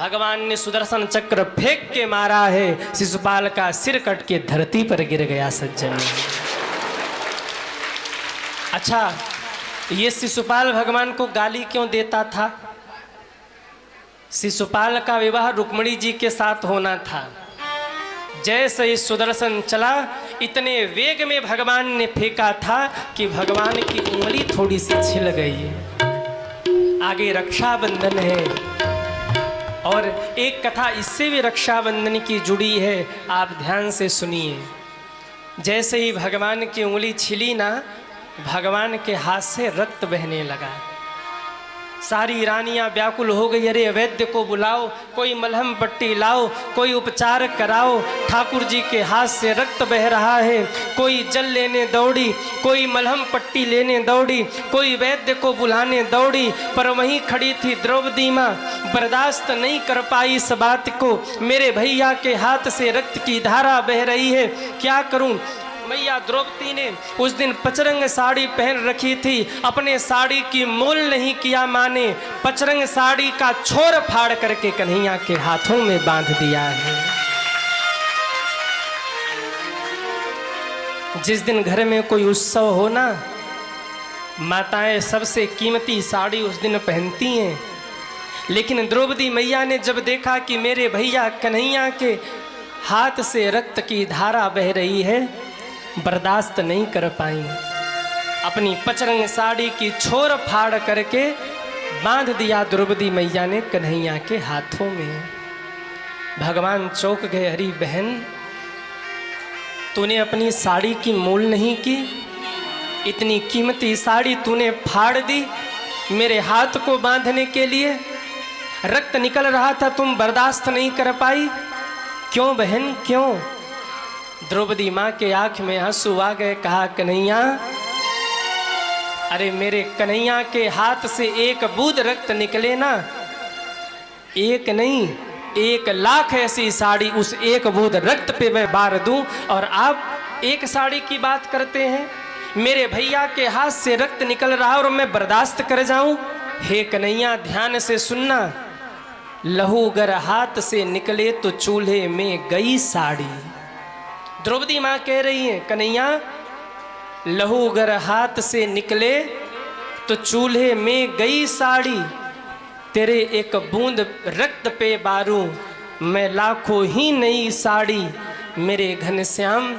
भगवान ने सुदर्शन चक्र फेंक के मारा है, शिशुपाल का सिर कट के धरती पर गिर गया सज्जन। अच्छा, ये शिशुपाल भगवान को गाली क्यों देता था? शिशुपाल का विवाह रुक्मिणी जी के साथ होना था। जैसे ही सुदर्शन चला, इतने वेग में भगवान ने फेंका था कि भगवान की उंगली थोड़ी सी छिल गई। आगे रक्षाबंधन है और एक कथा इससे भी रक्षाबंधन की जुड़ी है, आप ध्यान से सुनिए। जैसे ही भगवान की उंगली छिली ना, भगवान के हाथ से रक्त बहने लगा। सारी रानियां व्याकुल हो गई, अरे वैद्य को बुलाओ, कोई मलहम पट्टी लाओ, कोई उपचार कराओ। ठाकुर जी के हाथ से रक्त बह रहा है। कोई जल लेने दौड़ी, कोई मलहम पट्टी लेने दौड़ी, कोई वैद्य को बुलाने दौड़ी, पर वहीं खड़ी थी द्रौपदी माँ, बर्दाश्त नहीं कर पाई इस बात को। मेरे भैया के हाथ से रक्त की धारा बह रही है, क्या करूं? मैया द्रौपदी ने उस दिन पचरंग साड़ी पहन रखी थी, अपने साड़ी की मोल नहीं किया माने, पचरंग साड़ी का छोर फाड़ करके कन्हैया के हाथों में बांध दिया है। जिस दिन घर में कोई उत्सव हो ना, माताएं सबसे कीमती साड़ी उस दिन पहनती हैं। लेकिन द्रौपदी मैया ने जब देखा कि मेरे भैया कन्हैया के हाथ से रक्त की धारा बह रही है, बर्दाश्त नहीं कर पाई। अपनी पचरंग साड़ी की छोर फाड़ करके बांध दिया द्रौपदी मैया ने कन्हैया के हाथों में। भगवान चौंक गए, हरी बहन, तूने अपनी साड़ी की मोल नहीं की, इतनी कीमती साड़ी तूने फाड़ दी मेरे हाथ को बांधने के लिए। रक्त निकल रहा था, तुम बर्दाश्त नहीं कर पाई, क्यों बहन क्यों? द्रौपदी माँ के आंख में आंसू आ गए। कहा, कन्हैया, अरे मेरे कन्हैया के हाथ से एक बूंद रक्त निकले ना, एक नहीं 1,00,000 ऐसी साड़ी उस एक बूंद रक्त पे मैं बार दूं, और आप एक साड़ी की बात करते हैं? मेरे भैया के हाथ से रक्त निकल रहा और मैं बर्दाश्त कर जाऊं? हे कन्हैया, ध्यान से सुनना, लहू अगर हाथ से निकले तो चूल्हे में गई साड़ी। द्रौपदी माँ कह रही है, कन्हैया, लहू अगर हाथ से निकले तो चूल्हे में गई साड़ी, तेरे एक बूंद रक्त पे बारूं मैं लाखों ही नई साड़ी। मेरे घनश्याम,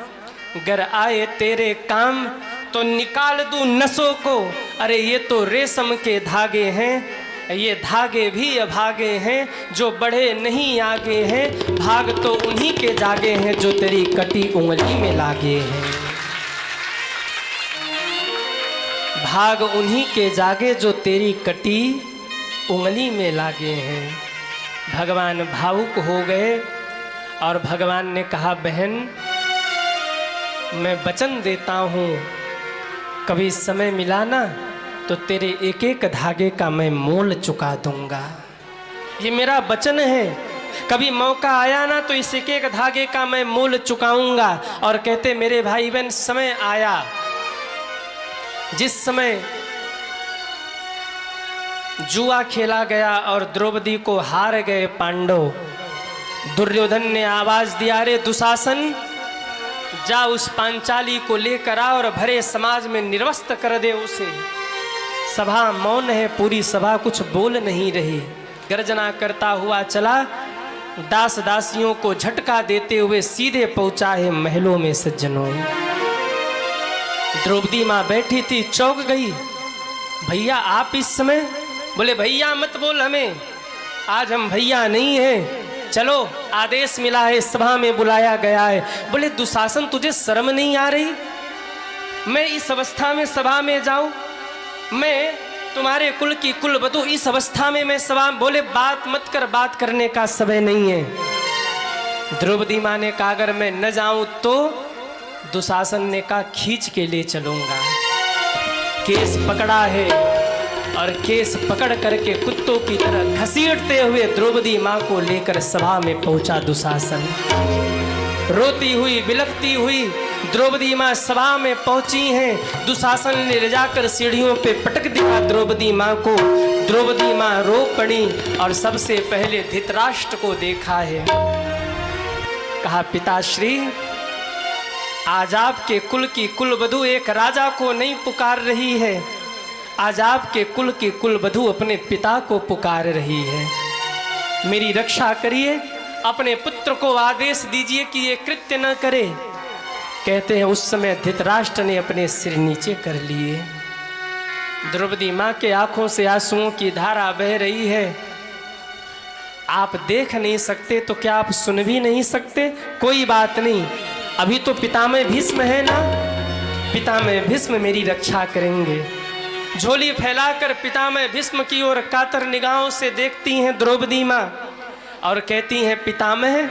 अगर आए तेरे काम तो निकाल दूं नसों को। अरे ये तो रेशम के धागे हैं, ये धागे भी अभागे हैं, जो बढ़े नहीं आगे हैं। भाग तो उन्हीं के जागे हैं जो तेरी कटी उंगली में लागे हैं। भाग उन्हीं के जागे जो तेरी कटी उंगली में लागे हैं। भगवान भावुक हो गए और भगवान ने कहा, बहन, मैं वचन देता हूँ, कभी समय मिला ना तो तेरे एक एक धागे का मैं मोल चुका दूंगा। ये मेरा वचन है, कभी मौका आया ना तो इस एक एक धागे का मैं मोल चुकाऊंगा। और कहते, मेरे भाई बहन, समय आया जिस समय जुआ खेला गया और द्रौपदी को हार गए पांडव। दुर्योधन ने आवाज दिया, रे दुशासन, जा उस पांचाली को लेकर आ और भरे समाज में निर्वस्त्र कर दे उसे। सभा मौन है, पूरी सभा कुछ बोल नहीं रही। गर्जना करता हुआ चला, दास दासियों को झटका देते हुए सीधे पहुंचा है महलों में सज्जनों। द्रौपदी माँ बैठी थी, चौंक गई। भैया आप इस समय? बोले, भैया मत बोल हमें, आज हम भैया नहीं हैं, चलो आदेश मिला है, सभा में बुलाया गया है। बोले, दुशासन, तुझे शर्म नहीं आ रही? मैं इस अवस्था में सभा में जाऊं? मैं तुम्हारे कुल की कुलवधू, इस अवस्था में मैं सभा? बोले, बात मत कर, बात करने का समय नहीं है। द्रौपदी माँ ने कहा, अगर मैं न जाऊं तो? दुशासन ने कहा, खींच के ले चलूंगा। केस पकड़ा है और केस पकड़ करके कुत्तों की तरह घसीटते हुए द्रौपदी माँ को लेकर सभा में पहुंचा दुशासन। रोती हुई, बिलखती हुई द्रौपदी माँ सभा में पहुंची हैं। दुशासन ने ले जाकर सीढ़ियों पे पटक दिया द्रौपदी माँ को। द्रौपदी माँ रो पड़ी और सबसे पहले धृतराष्ट्र को देखा है। कहा, पिताश्री, आज आपके कुल की कुलवधू एक राजा को नहीं पुकार रही है, आज आपके कुल की कुलवधू अपने पिता को पुकार रही है। मेरी रक्षा करिए, अपने पुत्र को आदेश दीजिए कि ये कृत्य न करे। कहते हैं उस समय धृतराष्ट्र ने अपने सिर नीचे कर लिए। द्रौपदी माँ के आंखों से आंसुओं की धारा बह रही है। आप देख नहीं सकते तो क्या आप सुन भी नहीं सकते? कोई बात नहीं, अभी तो पितामह भीष्म है ना, पितामह भीष्म मेरी रक्षा करेंगे। झोली फैलाकर पितामह भीष्म की ओर कातर निगाहों से देखती हैं द्रौपदी माँ और कहती हैं, पितामह,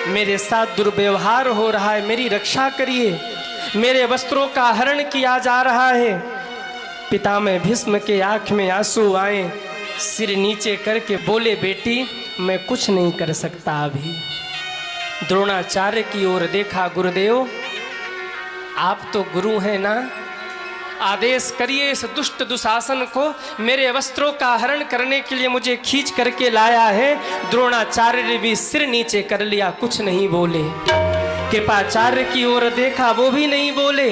मेरे साथ दुर्व्यवहार हो रहा है, मेरी रक्षा करिए, मेरे वस्त्रों का हरण किया जा रहा है। पितामह भीष्म के आंख में आंसू आए, सिर नीचे करके बोले, बेटी, मैं कुछ नहीं कर सकता अभी। द्रोणाचार्य की ओर देखा, गुरुदेव, आप तो गुरु हैं ना, आदेश करिए इस दुष्ट दुशासन को, मेरे वस्त्रों का हरण करने के लिए मुझे खींच करके लाया है। द्रोणाचार्य ने भी सिर नीचे कर लिया, कुछ नहीं बोले। कृपाचार्य की ओर देखा, वो भी नहीं बोले।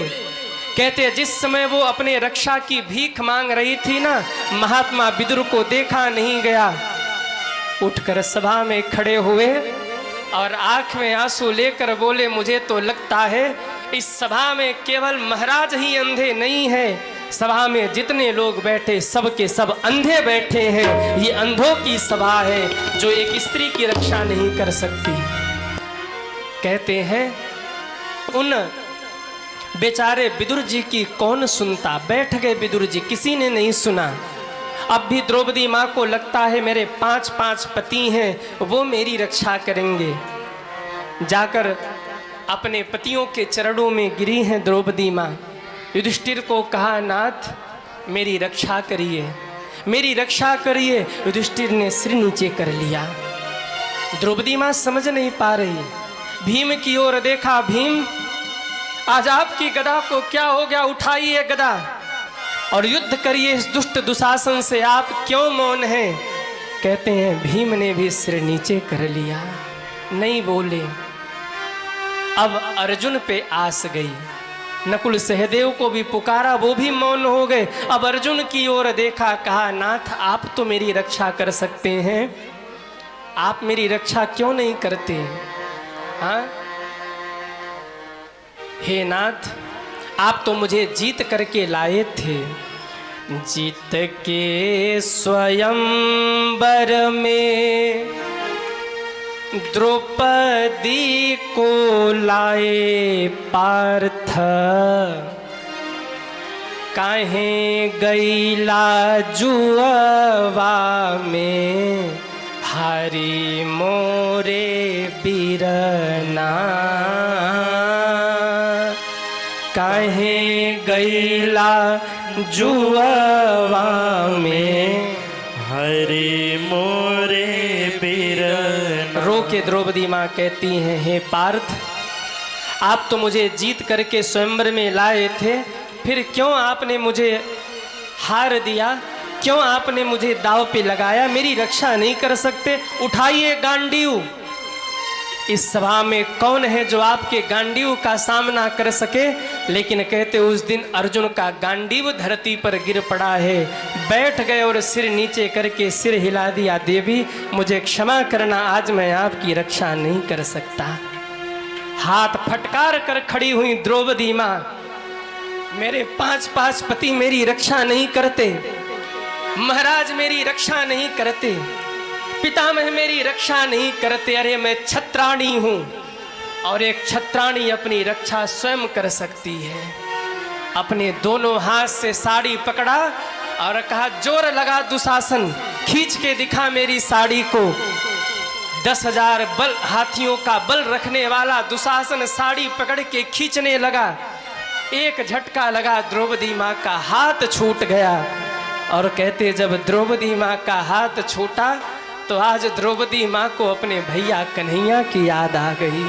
कहते जिस समय वो अपने रक्षा की भीख मांग रही थी ना, महात्मा विदुर को देखा नहीं गया। उठकर सभा में खड़े हुए और आंख में आंसू लेकर बोले, मुझे तो लगता है इस सभा में केवल महाराज ही अंधे नहीं है, सभा में जितने लोग बैठे सब के सब अंधे बैठे हैं। ये अंधों की सभा है जो एक स्त्री की रक्षा नहीं कर सकती। कहते हैं उन बेचारे विदुर जी की कौन सुनता, बैठ गए विदुर जी, किसी ने नहीं सुना। अब भी द्रौपदी माँ को लगता है मेरे 5 पति हैं, वो मेरी रक्षा करेंगे। जाकर अपने पतियों के चरणों में गिरी हैं द्रौपदी माँ। युधिष्ठिर को कहा, नाथ, मेरी रक्षा करिए, मेरी रक्षा करिए। युधिष्ठिर ने सिर नीचे कर लिया। द्रौपदी माँ समझ नहीं पा रही। भीम की ओर देखा, भीम, आज आपकी गदा को क्या हो गया, उठाइए गदा और युद्ध करिए इस दुष्ट दुशासन से, आप क्यों मौन हैं? कहते हैं भीम ने भी सिर नीचे कर लिया, नहीं बोले। अब अर्जुन पे आस गई। नकुल सहदेव को भी पुकारा, वो भी मौन हो गए। अब अर्जुन की ओर देखा, कहा, नाथ, आप तो मेरी रक्षा कर सकते हैं, आप मेरी रक्षा क्यों नहीं करते? हाँ, हे नाथ, आप तो मुझे जीत करके लाए थे, जीत के स्वयंवर में द्रौपदी को लाए पार्थ, काहे गईला जुआवा में हरि मोरे बिरना, काहे गईला जुआवा में हरि मोरे बिरना। रो के द्रौपदी माँ कहती हैं, हे पार्थ, आप तो मुझे जीत करके स्वयंवर में लाए थे, फिर क्यों आपने मुझे हार दिया, क्यों आपने मुझे दाव पे लगाया? मेरी रक्षा नहीं कर सकते? उठाइए गांडीव। इस सभा में कौन है जो आपके गांडीव का सामना कर सके? लेकिन कहते उस दिन अर्जुन का गांडीव धरती पर गिर पड़ा है। बैठ गए और सिर नीचे करके सिर हिला दिया, देवी मुझे क्षमा करना, आज मैं आपकी रक्षा नहीं कर सकता। हाथ फटकार कर खड़ी हुई द्रौपदी माँ, मेरे 5 पति मेरी रक्षा नहीं करते, महाराज मेरी रक्षा नहीं करते, पितामह मेरी रक्षा नहीं करते। अरे मैं छत्राणी हूँ और एक छत्राणी अपनी रक्षा स्वयं कर सकती है। अपने दोनों हाथ से साड़ी पकड़ा और कहा, जोर लगा दुशासन, खींच के दिखा मेरी साड़ी को। 10,000 बल हाथियों का बल रखने वाला दुशासन साड़ी पकड़ के खींचने लगा। एक झटका लगा, द्रौपदी माँ का हाथ छूट गया। और कहते जब द्रौपदी माँ का हाथ छूटा तो आज द्रौपदी माँ को अपने भैया कन्हैया की याद आ गई।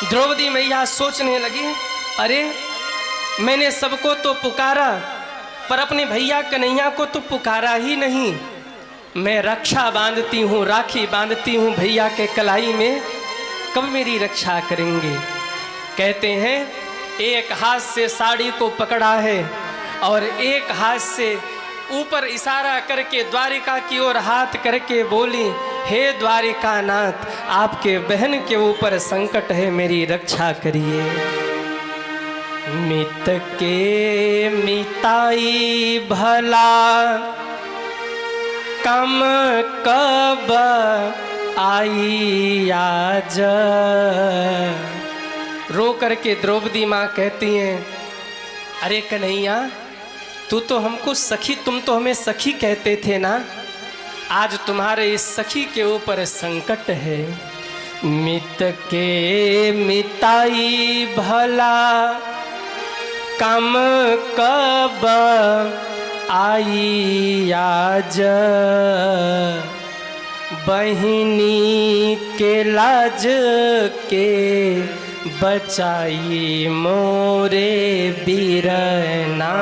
द्रौपदी मैया सोचने लगी, अरे मैंने सबको तो पुकारा पर अपने भैया कन्हैया को तो पुकारा ही नहीं। मैं रक्षा बांधती हूँ, राखी बांधती हूँ भैया के कलाई में, कब मेरी रक्षा करेंगे। कहते हैं एक हाथ से साड़ी को पकड़ा है और एक हाथ से ऊपर इशारा करके द्वारिका की ओर हाथ करके बोली, हे द्वारिकानाथ, आपके बहन के ऊपर संकट है, मेरी रक्षा करिए। मित के मिताई भला कम कब आई आज। रो करके द्रौपदी माँ कहती हैं, अरे कन्हैया, तू तो हमको सखी, तुम तो हमें सखी कहते थे ना, आज तुम्हारे इस सखी के ऊपर संकट है। मित के मिताई भला कम कब आई आज। बहिनी के लाज के बचाई मोरे बीरना।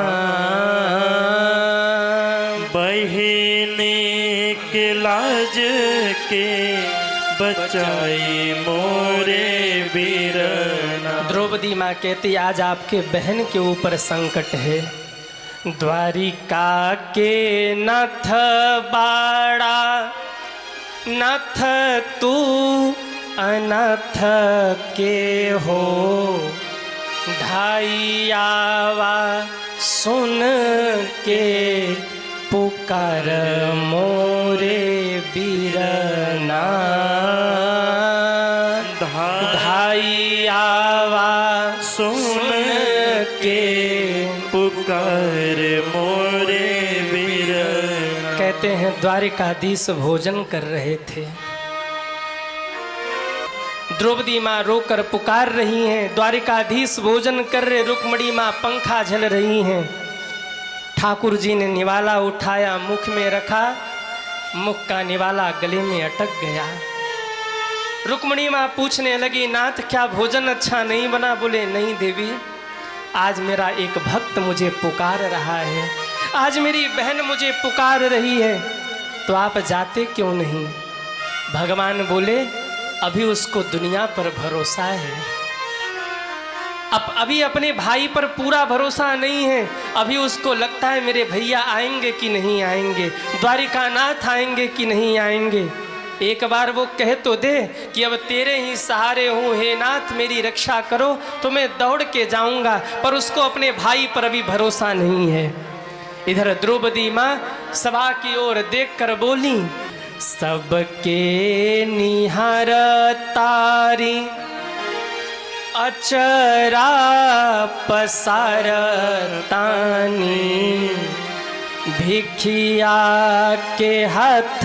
बहिनी के लाज के बचाई मोरे बीरना। द्रौपदी माँ कहती, आज आपके बहन के ऊपर संकट है। द्वारिका के नथ बाड़ा, नथ तू अनथ के हो। ढाइयावा सुन के पुकार मोरे बीरना। ढाइयावा सुन के पुकार मोरे बीरना। कहते हैं द्वारिकाधीश भोजन कर रहे थे। द्रौपदी माँ रोकर पुकार रही हैं, द्वारिकाधीश भोजन कर रहे, रुक्मणी माँ पंखा झल रही हैं। ठाकुर जी ने निवाला उठाया, मुख में रखा, मुख का निवाला गले में अटक गया। रुक्मणी माँ पूछने लगी, नाथ क्या भोजन अच्छा नहीं बना? बोले नहीं देवी, आज मेरा एक भक्त मुझे पुकार रहा है, आज मेरी बहन मुझे पुकार रही है, तो आप जाते क्यों नहीं? भगवान बोले, अभी उसको दुनिया पर भरोसा है, अब अभी अपने भाई पर पूरा भरोसा नहीं है। अभी उसको लगता है मेरे भैया आएंगे कि नहीं आएंगे, द्वारिकानाथ आएंगे कि नहीं आएंगे। एक बार वो कह तो दे कि अब तेरे ही सहारे हूँ, हे नाथ मेरी रक्षा करो, तो मैं दौड़ के जाऊंगा, पर उसको अपने भाई पर अभी भरोसा नहीं है। इधर द्रौपदी माँ सभा की ओर देखकर बोली, सबके निहार तारी अचरा पसार तानी। भिखिया के हाथ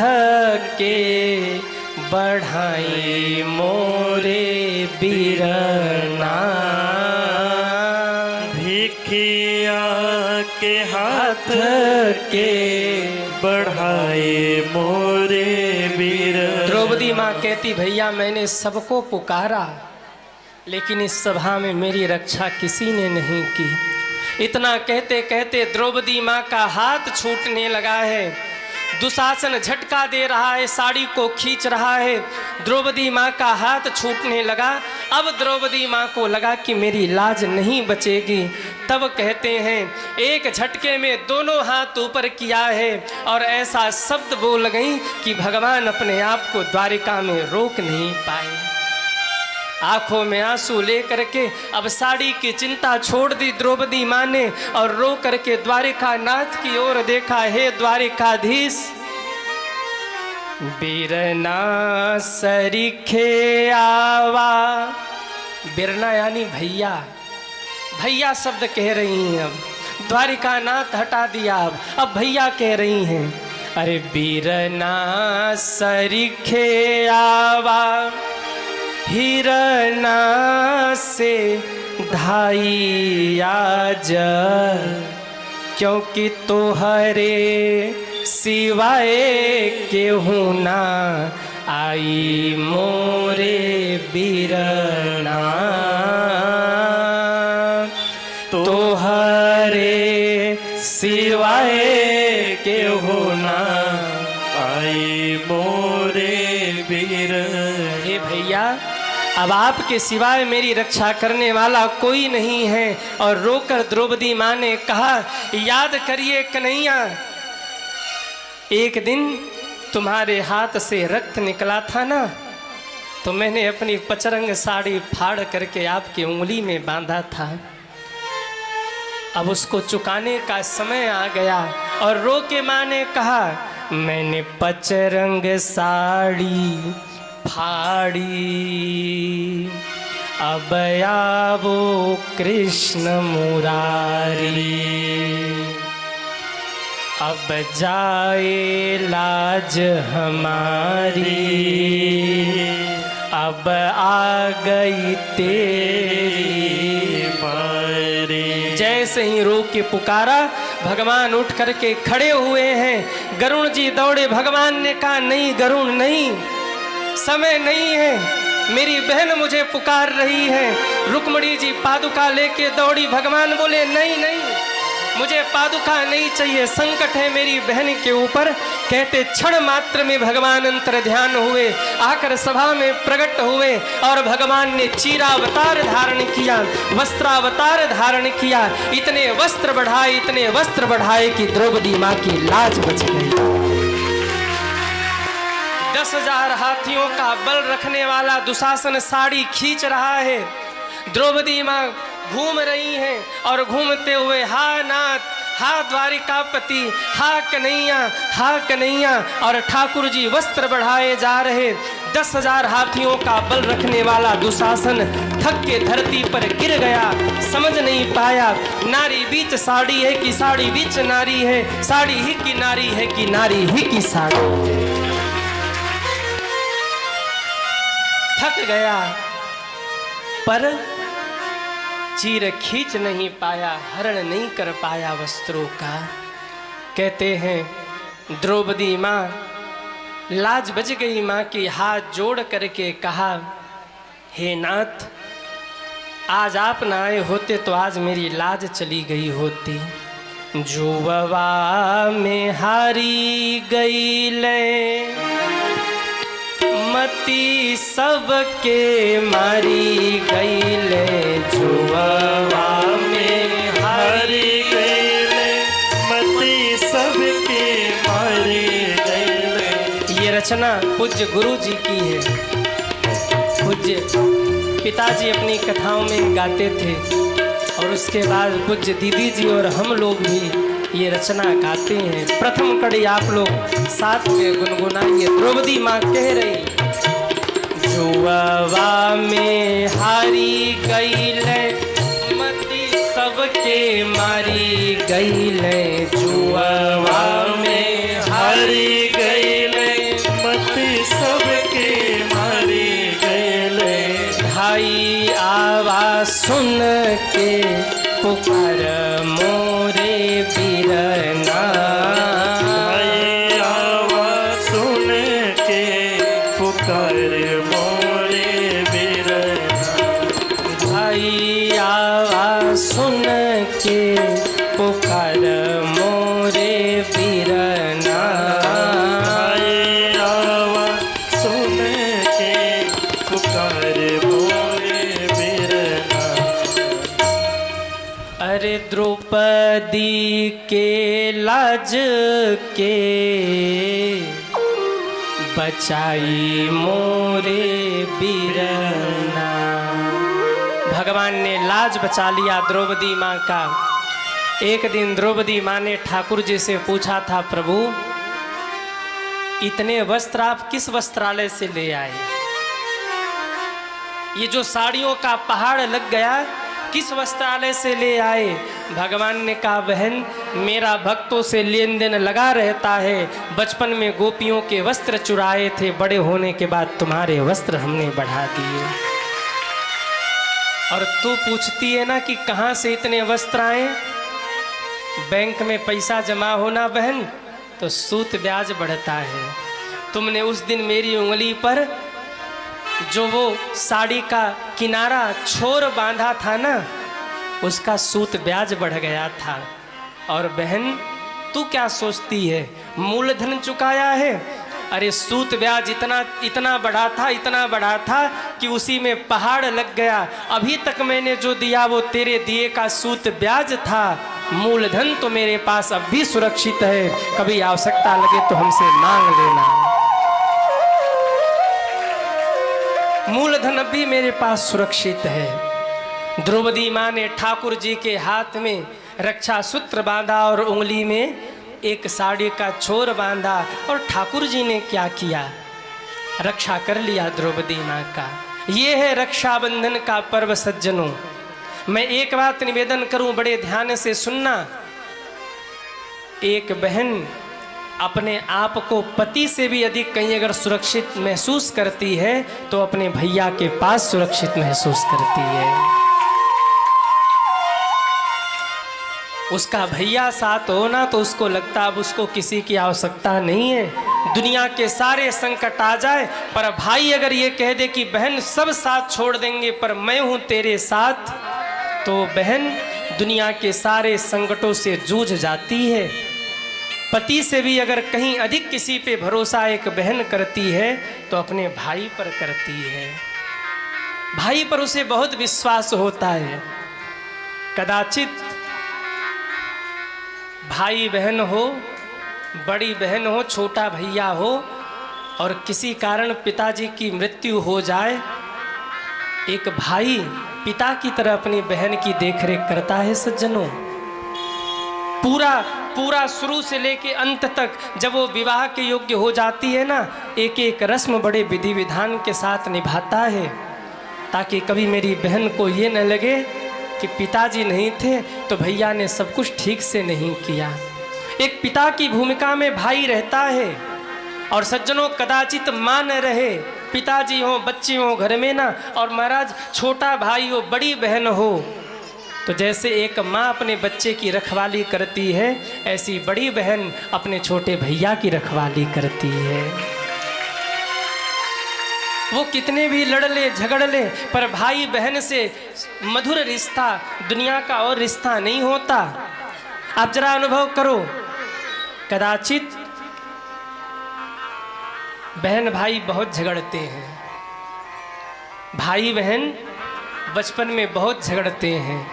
के बढ़ाई मोरे बीरना। भिखिया के हाथ के बढ़ाए मोरे बीर। द्रौपदी माँ कहती, भैया मैंने सबको पुकारा, लेकिन इस सभा में मेरी रक्षा किसी ने नहीं की। इतना कहते कहते द्रौपदी माँ का हाथ छूटने लगा है। दुशासन झटका दे रहा है, साड़ी को खींच रहा है, द्रौपदी माँ का हाथ छूटने लगा। अब द्रौपदी माँ को लगा कि मेरी लाज नहीं बचेगी। तब कहते हैं, एक झटके में दोनों हाथ ऊपर किया है और ऐसा शब्द बोल गई कि भगवान अपने आप को द्वारिका में रोक नहीं पाए। आंखों में आंसू लेकर के अब साड़ी की चिंता छोड़ दी द्रौपदी माँ ने और रो करके द्वारिकानाथ की ओर देखा। हे द्वारिकाधीश, बीरना सरीखे आवा। बीरना यानी भैया, भैया शब्द कह रही हैं। अब द्वारिकानाथ हटा दिया, अब भैया कह रही हैं। अरे बीरना सरीखे आवा, हिरना से ढाई आज। क्योंकि तोहरे सिवाय केहू ना आई मोरे बीरना तोहरे सिवाय के होना। आई मोरे वीर। हे भैया, अब आपके सिवाय मेरी रक्षा करने वाला कोई नहीं है। और रोकर द्रौपदी माँ ने कहा, याद करिए कन्हैया, एक दिन तुम्हारे हाथ से रक्त निकला था ना, तो मैंने अपनी पचरंग साड़ी फाड़ करके आपकी उंगली में बांधा था। अब उसको चुकाने का समय आ गया। और रो के माँ ने कहा, मैंने पचरंग साड़ी फाड़ी, अब आवो कृष्ण मुरारी, अब जाए लाज हमारी, अब आ गई तेरी बारी। जैसे ही रो के पुकारा, भगवान उठ करके खड़े हुए हैं। गरुण जी दौड़े, भगवान ने कहा, नहीं गरुण नहीं, समय नहीं है, मेरी बहन मुझे पुकार रही है। रुक्मणी जी पादुका लेके दौड़ी, भगवान बोले, नहीं नहीं, मुझे पादुका नहीं चाहिए, संकट है मेरी बहन के ऊपर। कहते क्षण मात्र में भगवान अंतर ध्यान हुए, आकर सभा में प्रकट हुए और भगवान ने चीरावतार धारण किया, वस्त्रावतार धारण किया। इतने वस्त्र बढ़ाए कि द्रौपदी माँ की लाज बच गई। 10,000 हाथियों का बल रखने वाला दुशासन साड़ी खींच रहा है। द्रौपदी माँ घूम रही हैं और घूमते हुए, हा नाथ, हा द्वारिकापति, हा कन्हैया, और ठाकुर जी वस्त्र बढ़ाए जा रहे। 10,000 हाथियों का बल रखने वाला दुशासन थक के धरती पर गिर गया, समझ नहीं पाया, नारी बीच साड़ी है कि साड़ी बीच नारी है, साड़ी ही की नारी है कि नारी ही की साड़ी है। थक गया, पर चीर खींच नहीं पाया, हरण नहीं कर पाया वस्त्रों का। कहते हैं द्रौपदी माँ लाज बच गई, माँ की हाथ जोड़ करके कहा, हे नाथ, आज आप ना आए होते तो आज मेरी लाज चली गई होती। जुववा में हारी गई ले मती सबके मारी गईले, जुआवा में हारी गईले मती सबके मारी गईले। ये रचना पूज्य गुरु जी की है। पूज्य पिताजी अपनी कथाओं में गाते थे और उसके बाद पूज्य दीदी जी और हम लोग भी ये रचना गाते हैं। प्रथम कड़ी आप लोग साथ में गुनगुनाइए। द्रौपदी माँ कह रही, जुआवा में हारी गईले मती सबके मारी गईले, जुआवा में हारी गईले मती सबके मारी गईले। भाई आवाज सुन के पुकार मोरे बीरना, भाई आवाज सुन के पुकार मोरे बीरना, भाई आवाज सुन के पुकार मोरे बीरना, भाई आवाज सुन के पुकार मोरे बीरना। अरे द्रौपदी के लाज के बचाई मोरे बीरना। भगवान ने लाज बचा लिया द्रौपदी माँ का। एक दिन द्रौपदी माँ ने ठाकुर जी से पूछा था, प्रभु इतने वस्त्र आप किस वस्त्रालय से ले आए? ये जो साड़ियों का पहाड़ लग गया किस वस्त्रालय से ले आए? भगवान ने कहा, बहन मेरा भक्तों से लेन देन लगा रहता है। बचपन में गोपियों के वस्त्र चुराए थे, बड़े होने के बाद तुम्हारे वस्त्र हमने बढ़ा दिए। और तू पूछती है ना कि कहाँ से इतने वस्त्र आए? बैंक में पैसा जमा होना बहन तो सूद ब्याज बढ़ता है, तुमने उस दिन मेरी उंगली पर जो वो साड़ी का किनारा छोर बांधा था ना, उसका सूत ब्याज बढ़ गया था। और बहन तू क्या सोचती है, मूलधन चुकाया है? अरे सूत ब्याज इतना बढ़ा था कि उसी में पहाड़ लग गया। अभी तक मैंने जो दिया वो तेरे दिए का सूत ब्याज था। मूलधन तो मेरे पास अब भी सुरक्षित है, कभी आवश्यकता लगे तो हमसे मांग लेना। मूलधन अब भी मेरे पास सुरक्षित है। द्रौपदी माँ ने ठाकुर जी के हाथ में रक्षा सूत्र बांधा और उंगली में एक साड़ी का छोर बांधा, और ठाकुर जी ने क्या किया, रक्षा कर लिया द्रौपदी माँ का। ये है रक्षाबंधन का पर्व सज्जनों। मैं एक बात निवेदन करूं, बड़े ध्यान से सुनना। एक बहन अपने आप को पति से भी अधिक कहीं अगर सुरक्षित महसूस करती है तो अपने भैया के पास सुरक्षित महसूस करती है। उसका भैया साथ हो ना तो उसको लगता अब उसको किसी की आवश्यकता नहीं है, दुनिया के सारे संकट आ जाए, पर भाई अगर ये कह दे कि बहन सब साथ छोड़ देंगे पर मैं हूँ तेरे साथ, तो बहन दुनिया के सारे संकटों से जूझ जाती है। पति से भी अगर कहीं अधिक किसी पे भरोसा एक बहन करती है तो अपने भाई पर करती है। भाई पर उसे बहुत विश्वास होता है। कदाचित भाई बहन हो, बड़ी बहन हो, छोटा भैया हो, और किसी कारण पिताजी की मृत्यु हो जाए, एक भाई पिता की तरह अपनी बहन की देखरेख करता है सज्जनों। पूरा शुरू से लेके अंत तक जब वो विवाह के योग्य हो जाती है ना, एक एक रस्म बड़े विधि विधान के साथ निभाता है, ताकि कभी मेरी बहन को ये न लगे कि पिताजी नहीं थे तो भैया ने सब कुछ ठीक से नहीं किया। एक पिता की भूमिका में भाई रहता है। और सज्जनों कदाचित माँ न रहे, पिताजी हो, बच्चे हो घर में ना, और महाराज छोटा भाई हो, बड़ी बहन हो, तो जैसे एक माँ अपने बच्चे की रखवाली करती है, ऐसी बड़ी बहन अपने छोटे भैया की रखवाली करती है। वो कितने भी लड़ ले झगड़ ले, पर भाई बहन से मधुर रिश्ता दुनिया का और रिश्ता नहीं होता। आप जरा अनुभव करो, कदाचित बहन भाई बहुत झगड़ते हैं, भाई बहन बचपन में बहुत झगड़ते हैं,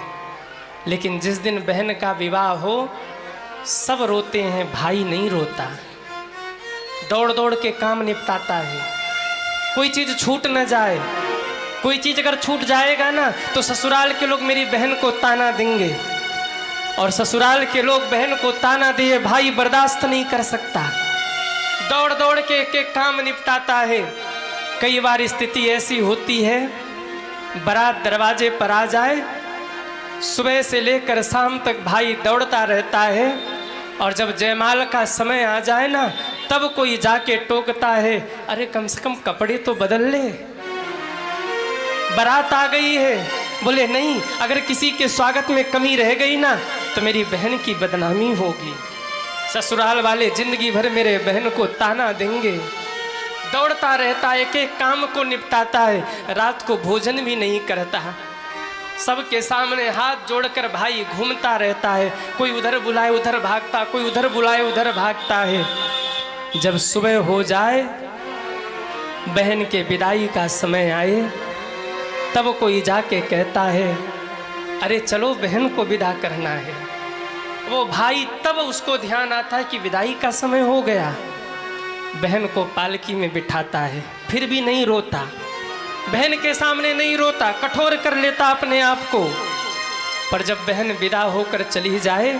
लेकिन जिस दिन बहन का विवाह हो सब रोते हैं, भाई नहीं रोता, दौड़ दौड़ के काम निपटाता है। कोई चीज़ छूट न जाए, कोई चीज़ अगर छूट जाएगा ना तो ससुराल के लोग मेरी बहन को ताना देंगे, और ससुराल के लोग बहन को ताना दिए भाई बर्दाश्त नहीं कर सकता, दौड़ दौड़ के एक काम निपटाता है। कई बार स्थिति ऐसी होती है, बारात दरवाजे पर आ जाए, सुबह से लेकर शाम तक भाई दौड़ता रहता है, और जब जयमाल का समय आ जाए ना तब कोई जाके टोकता है, अरे कम से कम कपड़े तो बदल ले, बारात आ गई है। बोले नहीं, अगर किसी के स्वागत में कमी रह गई ना तो मेरी बहन की बदनामी होगी, ससुराल वाले जिंदगी भर मेरे बहन को ताना देंगे। दौड़ता रहता है, एक एक काम को निपटाता है, रात को भोजन भी नहीं करता, सबके सामने हाथ जोड़कर भाई घूमता रहता है, कोई उधर बुलाए उधर भागता, कोई उधर बुलाए उधर भागता है। जब सुबह हो जाए, बहन के विदाई का समय आए, तब कोई जाके कहता है अरे चलो बहन को विदा करना है। वो भाई तब उसको ध्यान आता है कि विदाई का समय हो गया, बहन को पालकी में बिठाता है, फिर भी नहीं रोता, बहन के सामने नहीं रोता, कठोर कर लेता अपने आप को। पर जब बहन विदा होकर चली जाए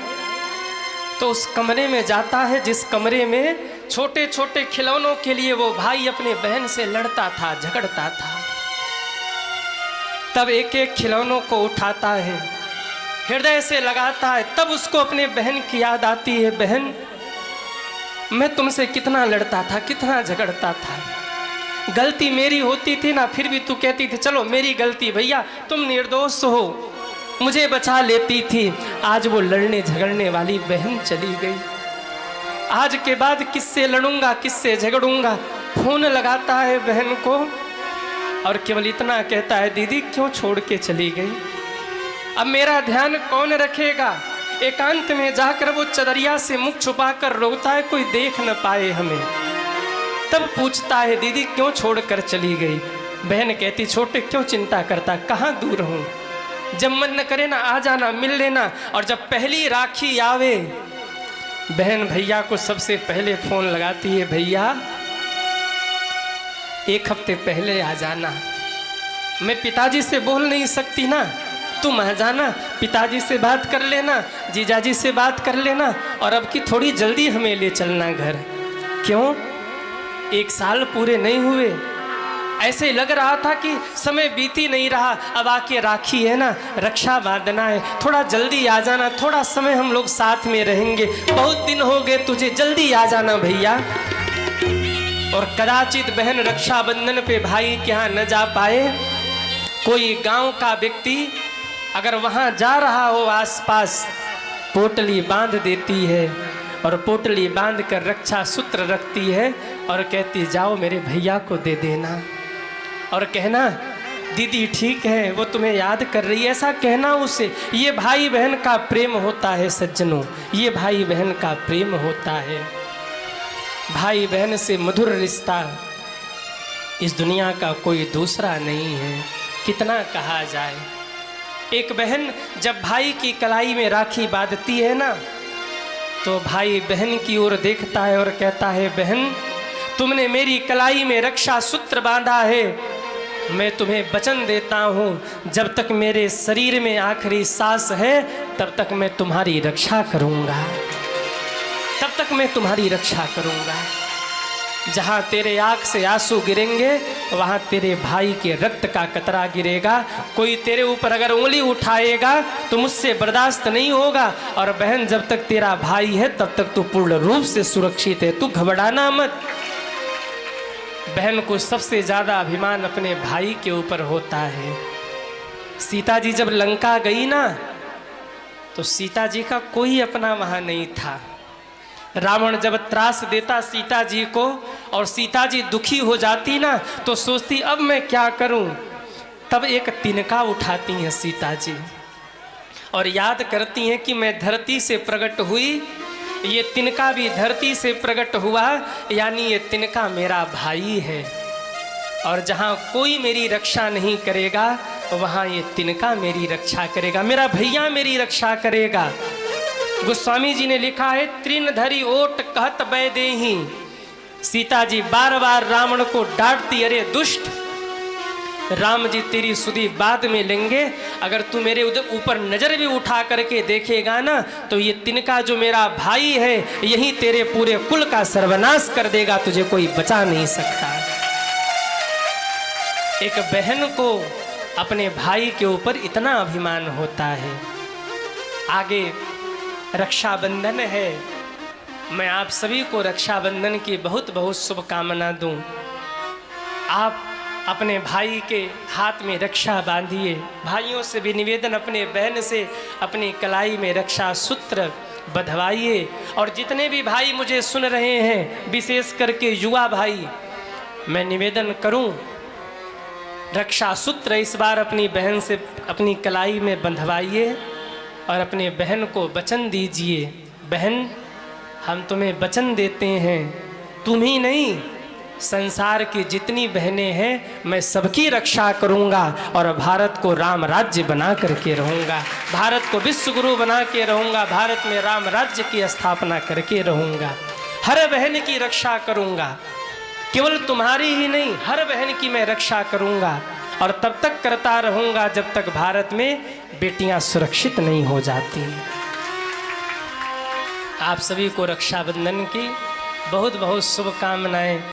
तो उस कमरे में जाता है जिस कमरे में छोटे छोटे खिलौनों के लिए वो भाई अपने बहन से लड़ता था, झगड़ता था। तब एक एक खिलौनों को उठाता है, हृदय से लगाता है, तब उसको अपने बहन की याद आती है, बहन मैं तुमसे कितना लड़ता था, कितना झगड़ता था, गलती मेरी होती थी ना, फिर भी तू कहती थी चलो मेरी गलती भैया, तुम निर्दोष हो, मुझे बचा लेती थी। आज वो लड़ने झगड़ने वाली बहन चली गई, आज के बाद किससे लड़ूंगा, किससे झगड़ूंगा। फोन लगाता है बहन को और केवल इतना कहता है, दीदी क्यों छोड़ के चली गई? अब मेरा ध्यान कौन रखेगा? एकांत में जाकर वो चदरिया से मुख छुपाकर रोता है, कोई देख न पाए हमें। तब पूछता है, दीदी क्यों छोड़कर चली गई? बहन कहती, छोटे क्यों चिंता करता, कहाँ दूर हूँ, जब मन न करे ना आ जाना, मिल लेना। और जब पहली राखी आवे, बहन भैया को सबसे पहले फोन लगाती है, भैया 1 हफ्ते पहले आ जाना। मैं पिताजी से बोल नहीं सकती ना, तुम आ जाना, पिताजी से बात कर लेना, जीजाजी से बात कर लेना, और अब की थोड़ी जल्दी हमें ले चलना घर। क्यों? 1 साल पूरे नहीं हुए, ऐसे लग रहा था कि समय बीती नहीं रहा। अब आके राखी है ना, रक्षा बांधना है, थोड़ा जल्दी आ जाना, थोड़ा समय हम लोग साथ में रहेंगे, बहुत दिन हो गए तुझे, जल्दी आ जाना भैया। और कदाचित बहन रक्षाबंधन पे भाई के यहाँ न जा पाए। कोई गांव का व्यक्ति अगर वहाँ जा रहा हो आसपास, पोटली बांध देती है और पोटली बांध कर रक्षा सूत्र रखती है और कहती, जाओ मेरे भैया को दे देना, और कहना, दीदी ठीक है, वो तुम्हें याद कर रही है, ऐसा कहना उसे। ये भाई बहन का प्रेम होता है सज्जनों, ये भाई बहन का प्रेम होता है। भाई बहन से मधुर रिश्ता इस दुनिया का कोई दूसरा नहीं है, कितना कहा जाए। एक बहन जब भाई की कलाई में राखी बांधती है ना, तो भाई बहन की ओर देखता है और कहता है, बहन तुमने मेरी कलाई में रक्षा सूत्र बांधा है, मैं तुम्हें वचन देता हूँ, जब तक मेरे शरीर में आखिरी सांस है तब तक मैं तुम्हारी रक्षा करूँगा, तब तक मैं तुम्हारी रक्षा करूँगा। जहाँ तेरे आँख से आंसू गिरेंगे वहाँ तेरे भाई के रक्त का कतरा गिरेगा। कोई तेरे ऊपर अगर उंगली उठाएगा तो मुझसे बर्दाश्त नहीं होगा। और बहन जब तक तेरा भाई है तब तक तू पूर्ण रूप से सुरक्षित है, तू घबराना मत। बहन को सबसे ज़्यादा अभिमान अपने भाई के ऊपर होता है। सीता जी जब लंका गई ना, तो सीता जी का कोई अपना वहाँ नहीं था। रावण जब त्रास देता सीता जी को और सीता जी दुखी हो जाती ना, तो सोचती अब मैं क्या करूं। तब एक तिनका उठाती हैं सीता जी और याद करती हैं कि मैं धरती से प्रकट हुई, ये तिनका भी धरती से प्रकट हुआ, यानी ये तिनका मेरा भाई है। और जहाँ कोई मेरी रक्षा नहीं करेगा वहाँ ये तिनका मेरी रक्षा करेगा, मेरा भैया मेरी रक्षा करेगा। गोस्वामी जी ने लिखा है, तृण धरी ओट कहत बै देही। सीता जी बार बार रावण को डांटती, अरे दुष्ट, राम जी तेरी सुधी बाद में लेंगे, अगर तू मेरे ऊपर नजर भी उठा करके देखेगा ना, तो ये तिनका जो मेरा भाई है यही तेरे पूरे कुल का सर्वनाश कर देगा, तुझे कोई बचा नहीं सकता। एक बहन को अपने भाई के ऊपर इतना अभिमान होता है। आगे रक्षाबंधन है, मैं आप सभी को रक्षाबंधन की बहुत बहुत शुभकामना दूं। आप अपने भाई के हाथ में रक्षा बांधिए। भाइयों से भी निवेदन, अपने बहन से अपनी कलाई में रक्षा सूत्र बंधवाइए। और जितने भी भाई मुझे सुन रहे हैं, विशेष करके युवा भाई, मैं निवेदन करूं, रक्षा सूत्र इस बार अपनी बहन से अपनी कलाई में बंधवाइए और अपने बहन को वचन दीजिए, बहन हम तुम्हें वचन देते हैं, तुम ही नहीं संसार की जितनी बहनें हैं मैं सबकी रक्षा करूंगा और भारत को राम राज्य बना करके रहूंगा, भारत को विश्व गुरु बना के रहूंगा, भारत में राम राज्य की स्थापना करके रहूंगा, हर बहन की रक्षा करूंगा, केवल तुम्हारी ही नहीं हर बहन की मैं रक्षा करूंगा। और तब तक करता रहूंगा जब तक भारत में बेटियां सुरक्षित नहीं हो जाती। आप सभी को रक्षाबंधन की बहुत बहुत शुभकामनाएं।